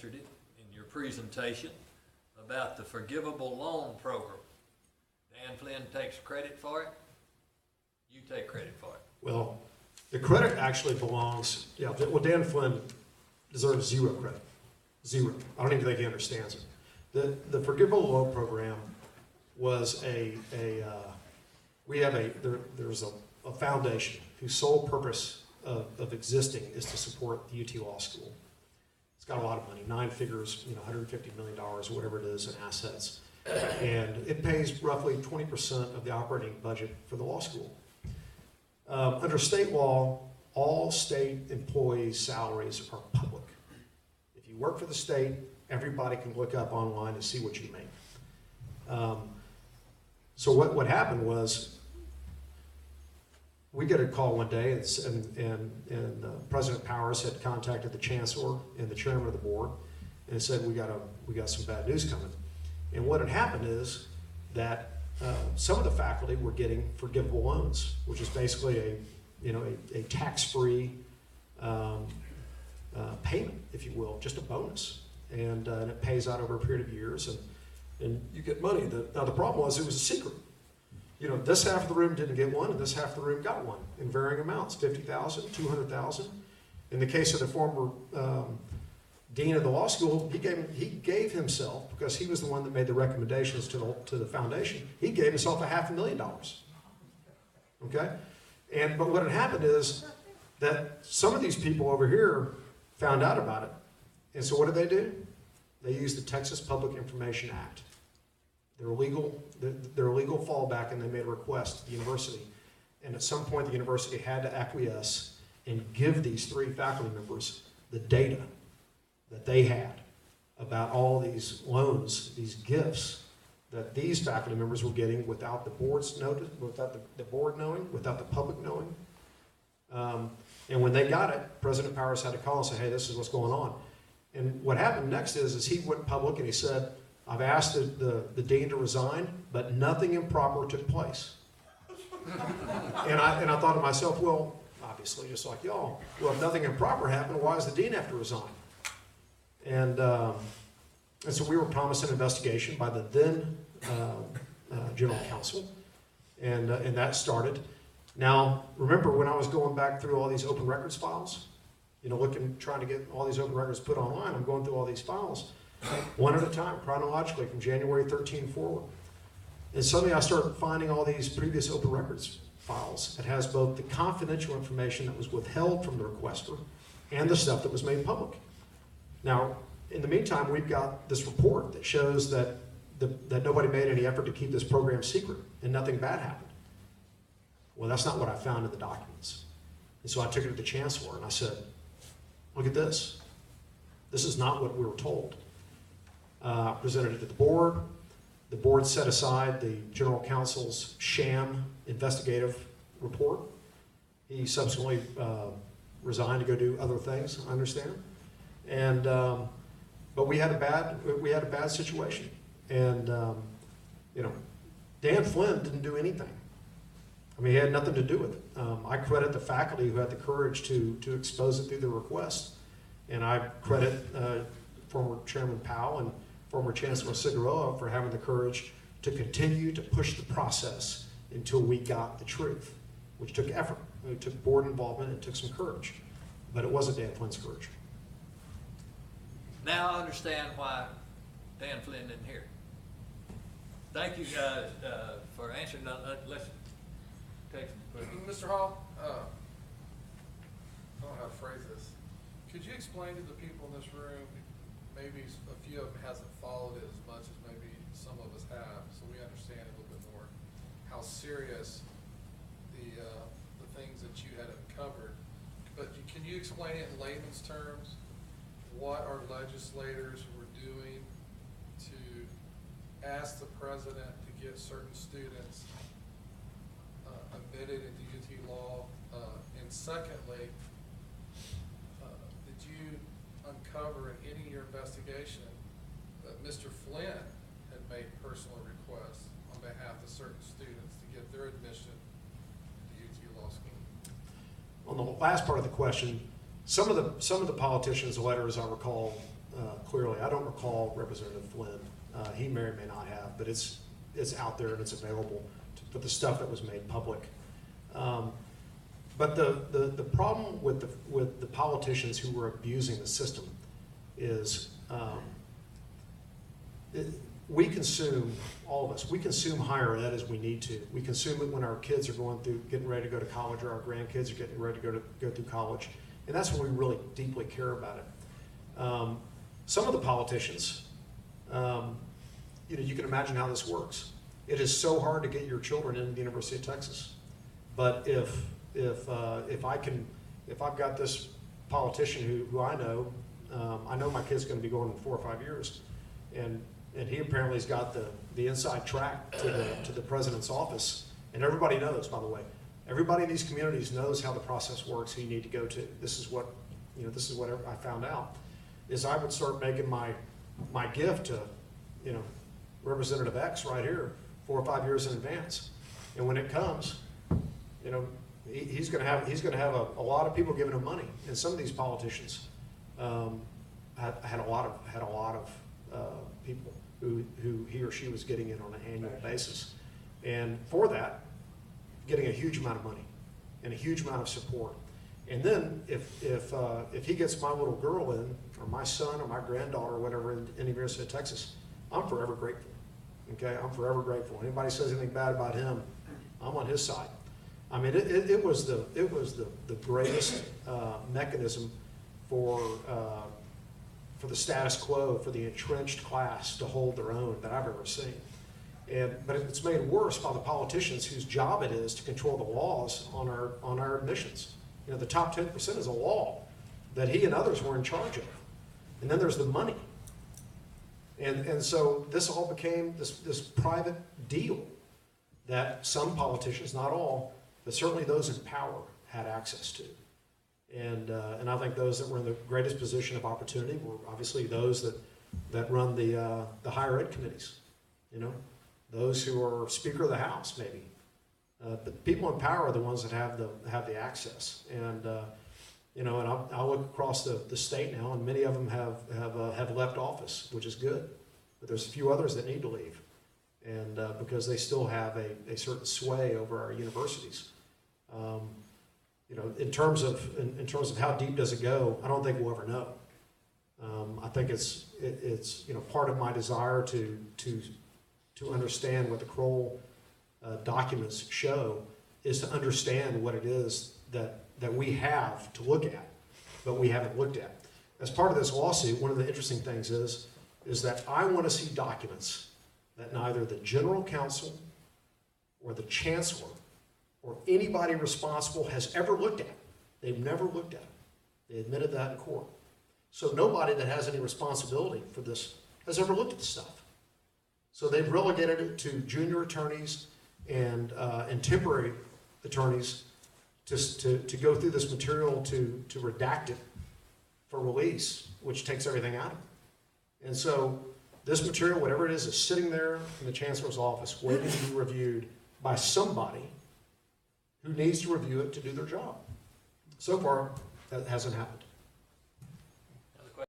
answered it in your presentation about the Forgivable Loan Program. Dan Flynn takes credit for it. You take credit for it. Well, the credit actually belongs, well, Dan Flynn deserves zero credit. Zero. I don't even think he understands it. The Forgivable Loan Program was there's a foundation whose sole purpose of existing is to support the UT Law School. It's got a lot of money, 9 figures, $150 million or whatever it is in assets. And it pays roughly 20% of the operating budget for the law school. Under state law, all state employees' salaries are public. If you work for the state, everybody can look up online and see what you make. So what happened was, we get a call one day, and President Powers had contacted the Chancellor and the Chairman of the Board, and said, we got some bad news coming. And what had happened is that some of the faculty were getting forgivable loans, which is basically a tax-free payment, if you will, just a bonus, and it pays out over a period of years, and you get money. Now the problem was it was a secret. This half of the room didn't get one, and this half of the room got one in varying amounts, $50,000, $200,000. In the case of the former dean of the law school, he gave himself, because he was the one that made the recommendations to the foundation, he gave himself $500,000. Okay? But what had happened is that some of these people over here found out about it. And so what did they do? They used the Texas Public Information Act. Their legal fallback, and they made a request to the university. And at some point, the university had to acquiesce and give these 3 faculty members the data that they had about all these loans, these gifts that these faculty members were getting without the board's notice, without the board knowing, without the public knowing. And when they got it, President Powers had to call and say, hey, this is what's going on. And what happened next is he went public and he said, I've asked the dean to resign, but nothing improper took place. and I thought to myself, well, obviously, just like y'all, well, if nothing improper happened, why does the dean have to resign? And so we were promised an investigation by the then general counsel, and that started. Now, remember when I was going back through all these open records files, trying to get all these open records put online, I'm going through all these files, one at a time, chronologically, from January 13 forward. And suddenly I started finding all these previous open records files that has both the confidential information that was withheld from the requester and the stuff that was made public. Now, in the meantime, we've got this report that shows that nobody made any effort to keep this program secret and nothing bad happened. Well, that's not what I found in the documents. And so I took it to the Chancellor and I said, look at this. This is not what we were told. Presented it to the board. The board set aside the general counsel's sham investigative report. He subsequently resigned to go do other things, I understand. And but we had a bad situation. And Dan Flynn didn't do anything. I mean, he had nothing to do with it. I credit the faculty who had the courage to expose it through the request. And I credit former Chairman Powell and former Chancellor Cigaroa for having the courage to continue to push the process until we got the truth, which took effort. It took board involvement, it took some courage. But it wasn't Dan Flynn's courage. Now I understand why Dan Flynn didn't hear. Thank you for answering. Let's take some questions. Mr. Hall, I don't know how to phrase this. Could you explain to the people in this room, maybe a few of them hasn't followed it as much as maybe some of us have, so we understand a little bit more, how serious the things that you had uncovered. But can you explain it in layman's terms, what our legislators were doing to ask the president to get certain students admitted into UT Law? And secondly, did you uncover in any of your investigation that Mr. Flynn had made personal requests on behalf of certain students to get their admission to UT Law School? On the last part of the question, some of the politicians' letters, I recall, clearly. I don't recall Representative Flynn. He may or may not have, but it's out there and it's available. But the stuff that was made public. But the problem with the politicians who were abusing the system is we consume, all of us, we consume higher ed as we need to. We consume it when our kids are getting ready to go to college, or our grandkids are getting ready to go through college. And that's when we really deeply care about it. Some of the politicians, you can imagine how this works. It is so hard to get your children into the University of Texas. But if I've got this politician who I know my kid's going to be going in 4 or 5 years, and he apparently has got the inside track to the president's office, and everybody knows, by the way, everybody in these communities knows how the process works. Who you need to go to. This is what I found out, is I would start making my gift to, Representative X right here 4 or 5 years in advance, and when it comes, he's going to have a lot of people giving him money, and some of these politicians had a lot of people who he or she was getting in on an annual basis, and for that, getting a huge amount of money and a huge amount of support. And then if he gets my little girl in, or my son or my granddaughter or whatever in the University of Texas, I'm forever grateful. Okay, I'm forever grateful. Anybody says anything bad about him, I'm on his side. I mean, it was the greatest mechanism for the status quo, for the entrenched class to hold their own that I've ever seen. But it's made worse by the politicians whose job it is to control the laws on our admissions. The top 10% is a law that he and others were in charge of. And then there's the money. And so this all became this private deal that some politicians, not all, but certainly those in power had access to. And I think those that were in the greatest position of opportunity were obviously those that run the higher ed committees, those who are Speaker of the House, maybe. But people in power are the ones that have the access. And and I look across the state now, and many of them have left office, which is good. But there's a few others that need to leave, and because they still have a certain sway over our universities. In terms of how deep does it go, I don't think we'll ever know. I think it's part of my desire to understand what the Kroll documents show is to understand what it is that we have to look at, but we haven't looked at. As part of this lawsuit, one of the interesting things is that I want to see documents that neither the general counsel or the chancellor or anybody responsible has ever looked at. They've never looked at it. They admitted that in court. So nobody that has any responsibility for this has ever looked at the stuff. So they've relegated it to junior attorneys and temporary attorneys to go through this material to redact it for release, which takes everything out of it. And so this material, whatever it is sitting there in the chancellor's office waiting to be reviewed by somebody who needs to review it to do their job. So far, that hasn't happened.